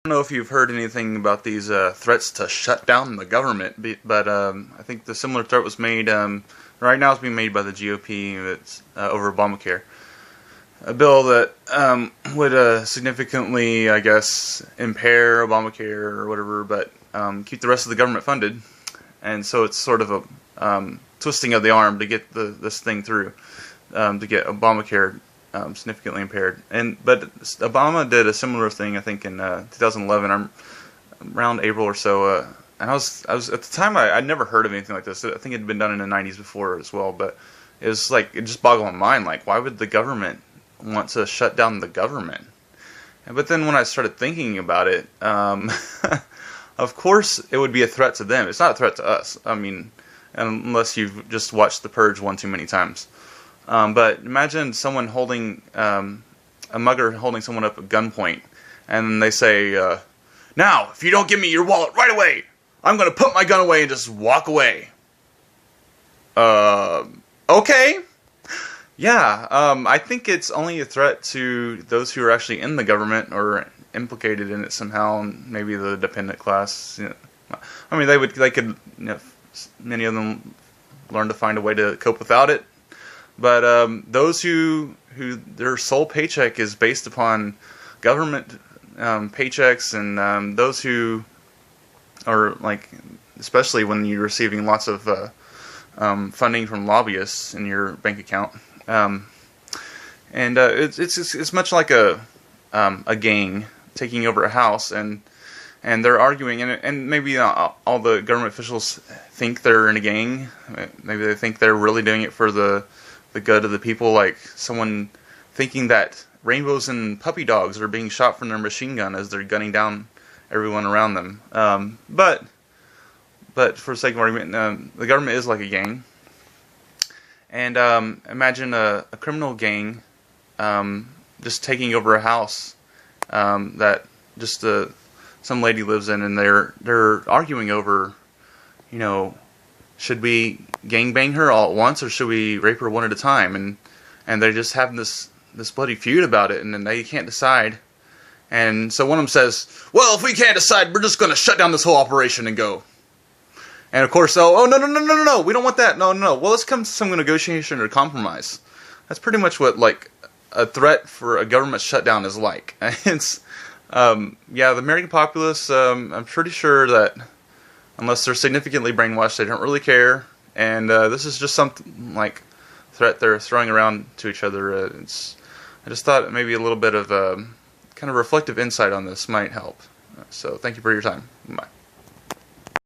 I don't know if you've heard anything about these threats to shut down the government, but I think the similar threat was made, right now it's being made by the GOP. It's over Obamacare. A bill that would significantly, I guess, impair Obamacare or whatever, but keep the rest of the government funded. And so it's sort of a twisting of the arm to get this thing through, to get Obamacare significantly impaired. But Obama did a similar thing, I think, in 2011, around April or so. And I was at the time I'd never heard of anything like this. I think it had been done in the 90s before as well. But it was like, it just boggled my mind. Like, why would the government want to shut down the government? But then when I started thinking about it, of course it would be a threat to them. It's not a threat to us. I mean, unless you've just watched The Purge one too many times. But imagine someone holding, a mugger holding someone up at gunpoint, and they say, now, if you don't give me your wallet right away, I'm going to put my gun away and just walk away. Okay. Yeah, I think it's only a threat to those who are actually in the government or implicated in it somehow, and maybe the dependent class. You know. I mean, they could, you know, many of them learn to find a way to cope without it. But those who their sole paycheck is based upon government paychecks, and those who are, like, especially when you're receiving lots of funding from lobbyists in your bank account. It's much like a gang taking over a house, and they're arguing, and maybe all the government officials think they're in a gang. Maybe they think they're really doing it for the good of the people, like someone thinking that rainbows and puppy dogs are being shot from their machine gun as they're gunning down everyone around them. But for the sake of argument, the government is like a gang. And imagine a criminal gang just taking over a house that just some lady lives in, and they're arguing over, you know, should we gangbang her all at once, or should we rape her one at a time? And they just have this bloody feud about it, and then they can't decide. And so one of them says, well, if we can't decide, we're just going to shut down this whole operation and go. And of course, no, we don't want that. No. Well, let's come to some negotiation or compromise. That's pretty much what, like, a threat for a government shutdown is like. It's, the American populace, I'm pretty sure that unless they're significantly brainwashed, they don't really care. And this is just something like threat they're throwing around to each other. I just thought maybe a little bit of kind of reflective insight on this might help. So thank you for your time. Bye.